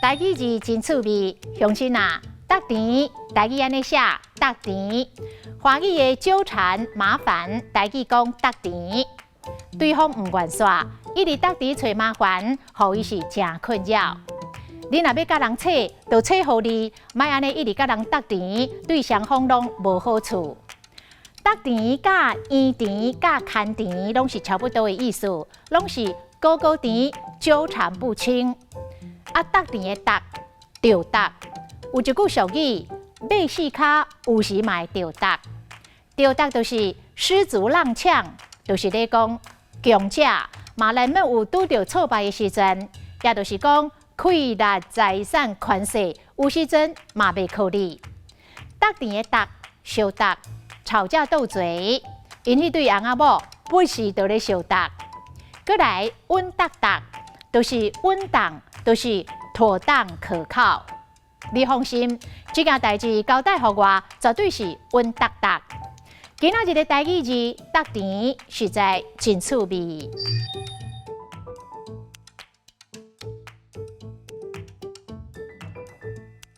台语字真趣味，乡亲啊，搭甜，台语安尼写搭甜。华语的纠缠麻烦，台语讲搭甜。对方唔愿煞，一直搭甜找麻烦，互伊是真困扰。你若要甲人扯，就扯互你，莫安尼一直甲人搭甜，对双方拢无好处。搭甜、甲圆甜、甲牵甜，拢是差不多的意思，拢是勾勾甜，纠缠不清。啊，搭甜的搭，着搭，有一句俗语，马四脚有时嘛会着搭。着搭就是失足踉跄，就是咧讲强者嘛难免有拄着挫败的时阵，也就是讲溃烂财产权势，有时阵嘛袂靠你。搭甜的搭，相搭，吵架斗嘴，因迄对翁仔某不时就咧相搭。过来稳当当，就是稳当，就是妥当可靠。你放心，这件代志交代互我，绝对是稳当当。今仔日的台语字搭甜，实在真趣味。